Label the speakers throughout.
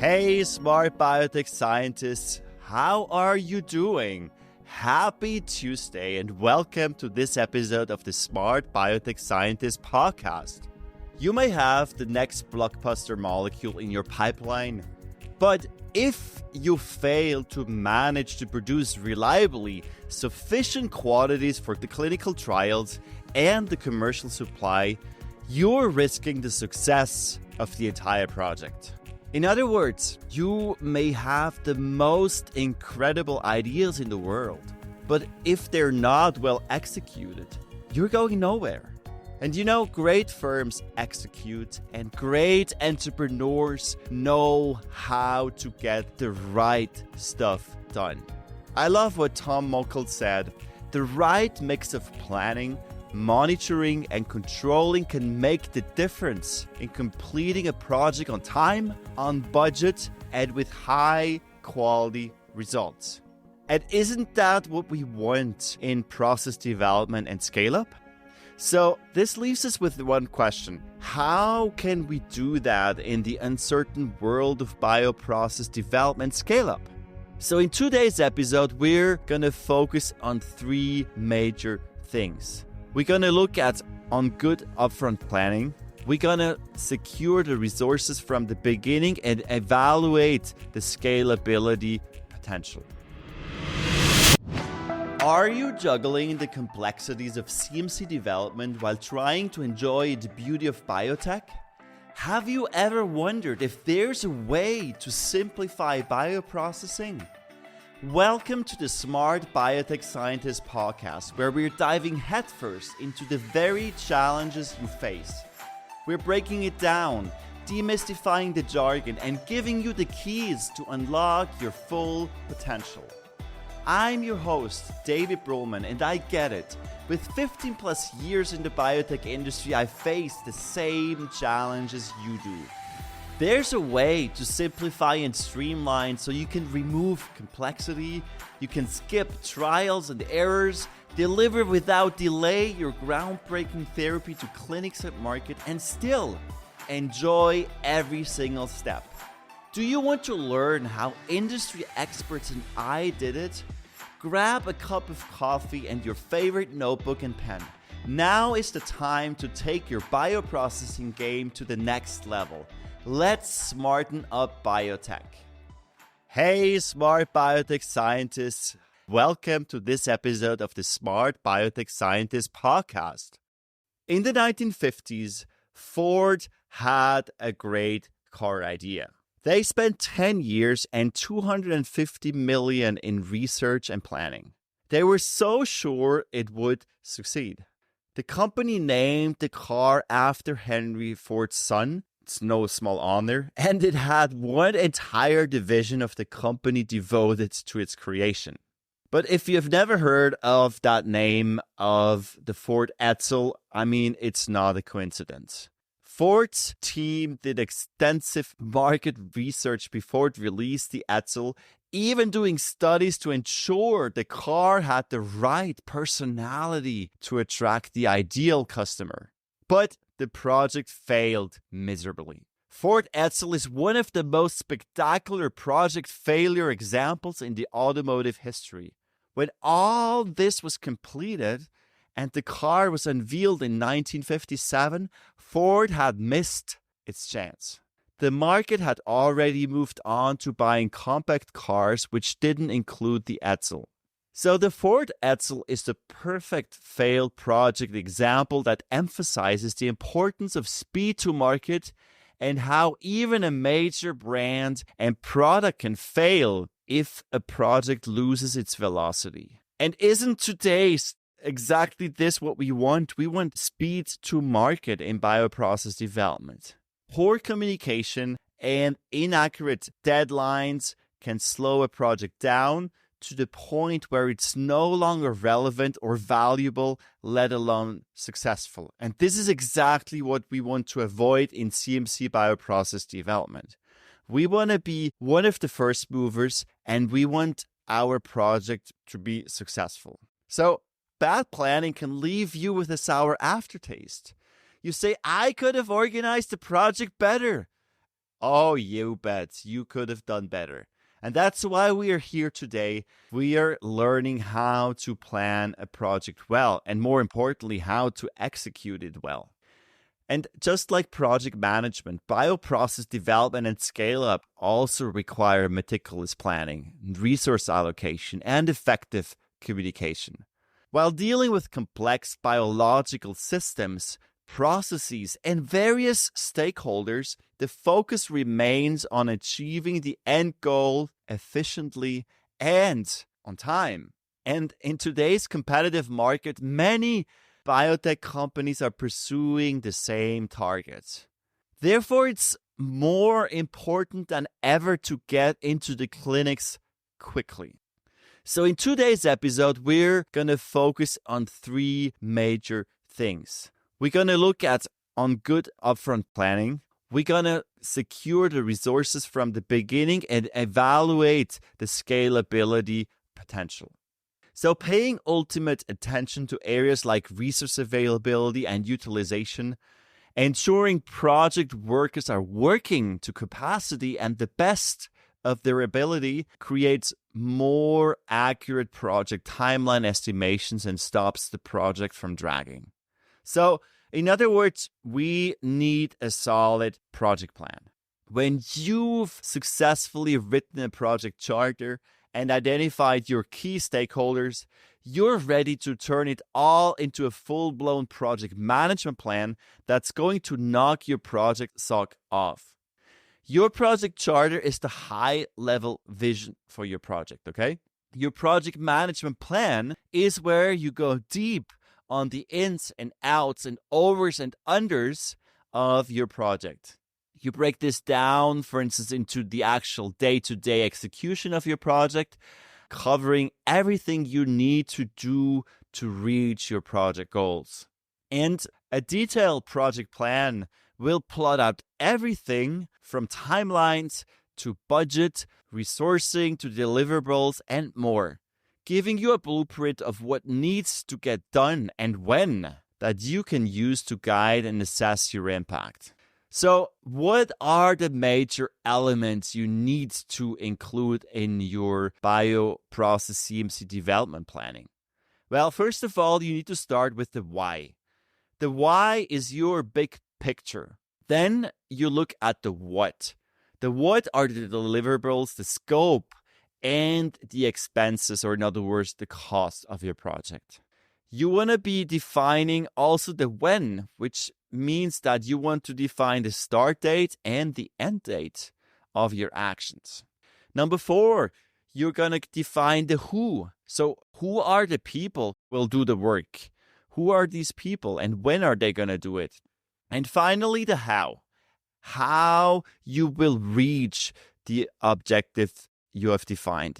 Speaker 1: Hey, smart biotech scientists, how are you doing? Happy Tuesday and welcome to this episode of the Smart Biotech Scientist podcast. You may have the next blockbuster molecule in your pipeline, but if you fail to manage to produce reliably sufficient quantities for the clinical trials and the commercial supply, you're risking the success of the entire project. In other words, you may have the most incredible ideas in the world, but if they're not well executed, you're going nowhere. And you know, great firms execute and great entrepreneurs know how to get the right stuff done. I love what Tom Mockle said. The right mix of planning, monitoring, and controlling can make the difference in completing a project on time, on budget, and with high quality results. And isn't that what we want in process development and scale-up? So this leaves us with one question. How can we do that in the uncertain world of bioprocess development scale-up? So in today's episode, we're going to focus on three major things. We're going to look at on good upfront planning. We're going to secure the resources from the beginning and evaluate the scalability potential. Are you juggling the complexities of CMC development while trying to enjoy the beauty of biotech? Have you ever wondered if there's a way to simplify bioprocessing? Welcome to the Smart Biotech Scientist podcast, where we're diving headfirst into the very challenges you face. We're breaking it down, demystifying the jargon, and giving you the keys to unlock your full potential. I'm your host, David Brulman, and I get it. With 15 plus years in the biotech industry, I face the same challenges you do. There's a way to simplify and streamline so you can remove complexity, you can skip trials and errors, deliver without delay your groundbreaking therapy to clinics and market, and still enjoy every single step. Do you want to learn how industry experts and I did it? Grab a cup of coffee and your favorite notebook and pen. Now is the time to take your bioprocessing game to the next level. Let's smarten up biotech. Hey, smart biotech scientists. Welcome to this episode of the Smart Biotech Scientist podcast. In the 1950s, Ford had a great car idea. They spent 10 years and $250 million in research and planning. They were so sure it would succeed. The company named the car after Henry Ford's son. It's no small honor. And it had one entire division of the company devoted to its creation. But if you've never heard of that name of the Ford Edsel, it's not a coincidence. Ford's team did extensive market research before it released the Edsel, even doing studies to ensure the car had the right personality to attract the ideal customer. But the project failed miserably. Ford Edsel is one of the most spectacular project failure examples in the automotive history. When all this was completed, and the car was unveiled in 1957, Ford had missed its chance. The market had already moved on to buying compact cars, which didn't include the Edsel. So the Ford Edsel is the perfect failed project example that emphasizes the importance of speed to market and how even a major brand and product can fail if a project loses its velocity. And isn't today's exactly this what we want? We want speed to market in bioprocess development. Poor communication and inaccurate deadlines can slow a project down to the point where it's no longer relevant or valuable, let alone successful. And this is exactly what we want to avoid in CMC bioprocess development. We want to be one of the first movers, and we want our project to be successful. So bad planning can leave you with a sour aftertaste. You say, I could have organized the project better. Oh, you bet. You could have done better. And that's why we are here today. We are learning how to plan a project well, and more importantly, how to execute it well. And just like project management, bioprocess development and scale up also require meticulous planning, resource allocation, and effective communication. While dealing with complex biological systems, processes, and various stakeholders, the focus remains on achieving the end goal efficiently and on time. And in today's competitive market, many biotech companies are pursuing the same targets. Therefore, it's more important than ever to get into the clinics quickly. So in today's episode, we're going to focus on 3 major things. We're going to look at on good upfront planning. We're going to secure the resources from the beginning and evaluate the scalability potential. So paying ultimate attention to areas like resource availability and utilization, ensuring project workers are working to capacity and the best of their ability creates more accurate project timeline estimations and stops the project from dragging. So, in other words, we need a solid project plan. When you've successfully written a project charter and identified your key stakeholders, you're ready to turn it all into a full-blown project management plan that's going to knock your project sock off. Your project charter is the high-level vision for your project, okay? Your project management plan is where you go deep on the ins and outs and overs and unders of your project. You break this down, for instance, into the actual day-to-day execution of your project, covering everything you need to do to reach your project goals. And a detailed project plan will plot out everything from timelines to budget, resourcing to deliverables, and more, giving you a blueprint of what needs to get done and when that you can use to guide and assess your impact. So, what are the major elements you need to include in your bioprocess CMC development planning? Well, first of all, you need to start with the why. The why is your big picture. Then you look at the what. The what are the deliverables, the scope, and the expenses, or in other words, the cost of your project. You want to be defining also the when, which means that you want to define the start date and the end date of your actions. Number 4, you're going to define the who. So who are the people who will do the work? Who are these people and when are they going to do it? And finally, the how. How you will reach the objective you have defined.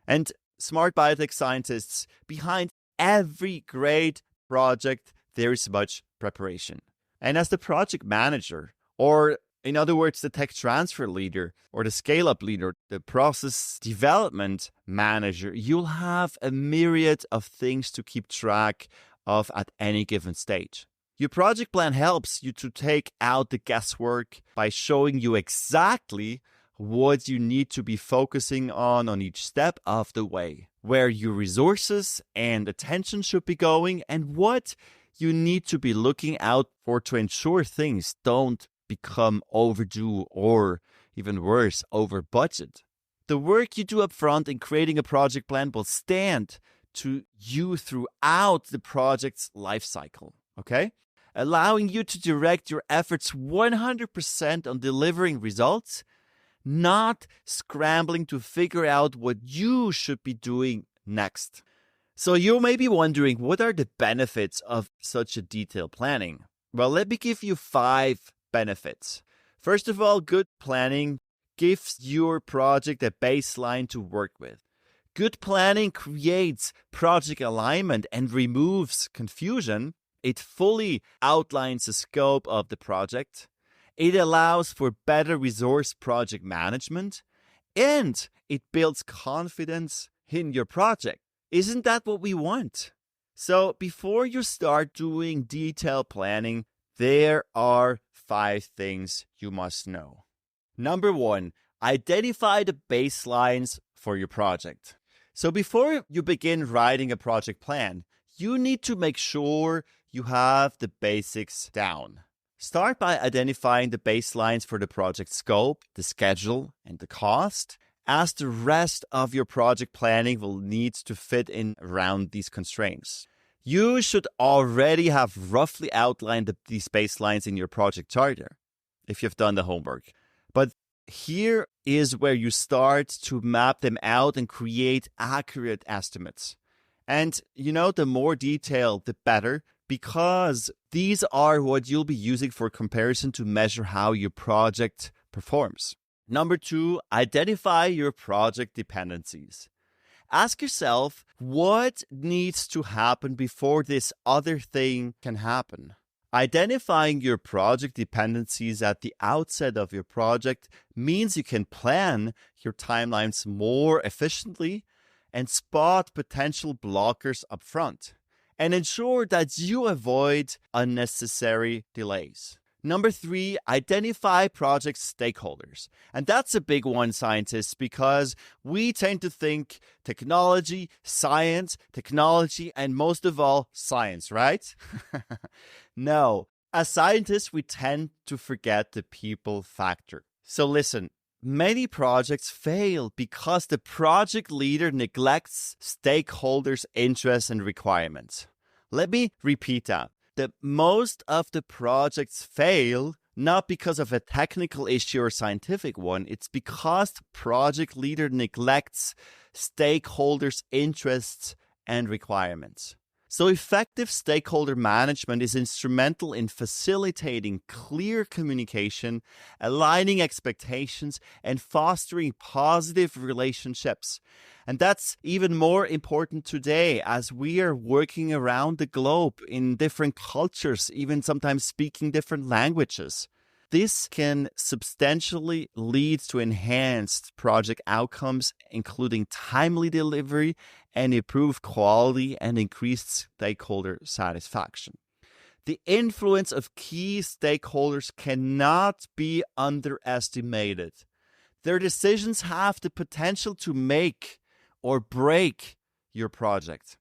Speaker 1: And smart biotech scientists, behind every great project, there is much preparation. And as the project manager, or in other words, the tech transfer leader, or the scale-up leader, the process development manager, you'll have a myriad of things to keep track of at any given stage. Your project plan helps you to take out the guesswork by showing you exactly what you need to be focusing on each step of the way, where your resources and attention should be going, and what you need to be looking out for to ensure things don't become overdue or, even worse, over budget. The work you do up front in creating a project plan will stand to you throughout the project's life cycle, okay? Allowing you to direct your efforts 100% on delivering results, not scrambling to figure out what you should be doing next. So you may be wondering, what are the benefits of such a detailed planning? Well, let me give you 5 benefits. First of all, good planning gives your project a baseline to work with. Good planning creates project alignment and removes confusion. It fully outlines the scope of the project. It allows for better resource project management. And it builds confidence in your project. Isn't that what we want? So before you start doing detailed planning, there are 5 things you must know. Number 1, identify the baselines for your project. So before you begin writing a project plan, you need to make sure you have the basics down. Start by identifying the baselines for the project scope, the schedule, and the cost, as the rest of your project planning will need to fit in around these constraints. You should already have roughly outlined these baselines in your project charter, if you've done the homework. But here is where you start to map them out and create accurate estimates. And the more detailed, the better, because these are what you'll be using for comparison to measure how your project performs. Number 2, identify your project dependencies. Ask yourself what needs to happen before this other thing can happen. Identifying your project dependencies at the outset of your project means you can plan your timelines more efficiently and spot potential blockers up front, and ensure that you avoid unnecessary delays. Number 3, identify project stakeholders. And that's a big one, scientists, because we tend to think technology, and most of all, science, right? No. As scientists, we tend to forget the people factor. So listen, many projects fail because the project leader neglects stakeholders' interests and requirements. Let me repeat that. That most of the projects fail not because of a technical issue or scientific one. It's because the project leader neglects stakeholders' interests and requirements. So effective stakeholder management is instrumental in facilitating clear communication, aligning expectations, and fostering positive relationships. And that's even more important today as we are working around the globe in different cultures, even sometimes speaking different languages. This can substantially lead to enhanced project outcomes, including timely delivery and improved quality and increased stakeholder satisfaction. The influence of key stakeholders cannot be underestimated. Their decisions have the potential to make or break your project.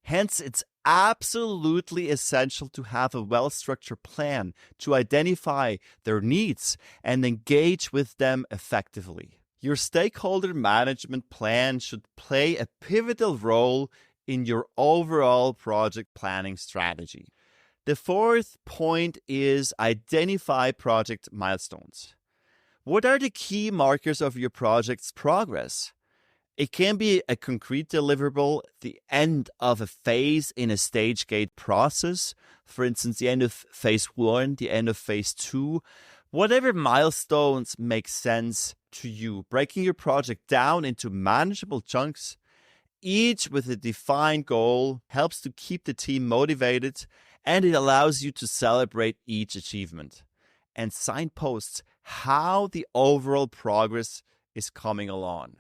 Speaker 1: Hence, it's absolutely essential to have a well-structured plan to identify their needs and engage with them effectively. Your stakeholder management plan should play a pivotal role in your overall project planning strategy. The 4th point is identify project milestones. What are the key markers of your project's progress? It can be a concrete deliverable, the end of a phase in a stage gate process, for instance, the end of phase 1, the end of phase 2, whatever milestones make sense to you. Breaking your project down into manageable chunks, each with a defined goal, helps to keep the team motivated, and it allows you to celebrate each achievement and signposts how the overall progress is coming along.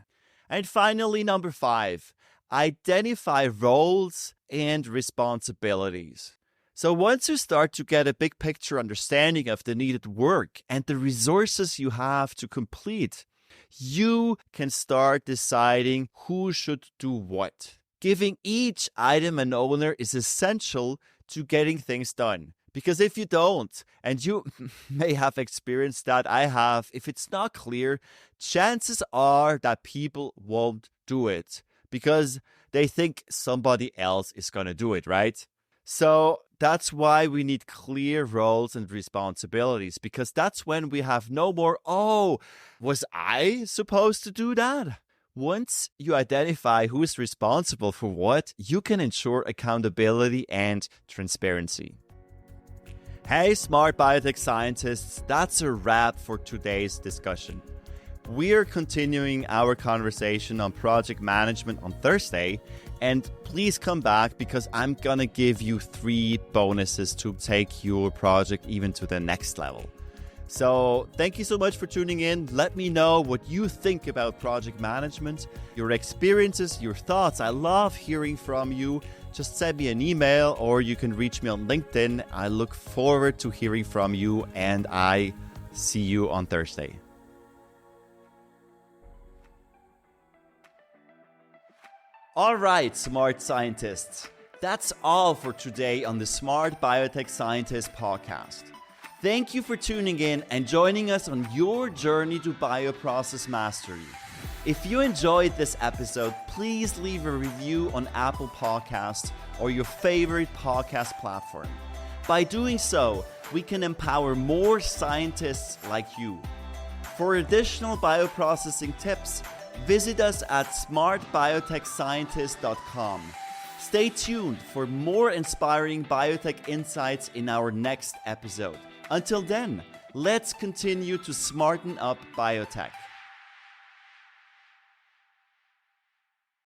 Speaker 1: And finally, number 5, identify roles and responsibilities. So once you start to get a big picture understanding of the needed work and the resources you have to complete, you can start deciding who should do what. Giving each item an owner is essential to getting things done. Because if you don't, and you may have experienced that, I have, if it's not clear, chances are that people won't do it because they think somebody else is going to do it, right? So that's why we need clear roles and responsibilities, because that's when we have no more, oh, was I supposed to do that? Once you identify who is responsible for what, you can ensure accountability and transparency. Hey, smart biotech scientists, that's a wrap for today's discussion. We are continuing our conversation on project management on Thursday, and please come back because I'm gonna give you 3 bonuses to take your project even to the next level. So thank you so much for tuning in. Let me know what you think about project management, your experiences, your thoughts. I love hearing from you. Just send me an email or you can reach me on LinkedIn. I look forward to hearing from you and I see you on Thursday. Alright, smart scientists. That's all for today on the Smart Biotech Scientist podcast. Thank you for tuning in and joining us on your journey to bioprocess mastery. If you enjoyed this episode, please leave a review on Apple Podcasts or your favorite podcast platform. By doing so, we can empower more scientists like you. For additional bioprocessing tips, visit us at smartbiotechscientist.com. Stay tuned for more inspiring biotech insights in our next episode. Until then, let's continue to smarten up biotech.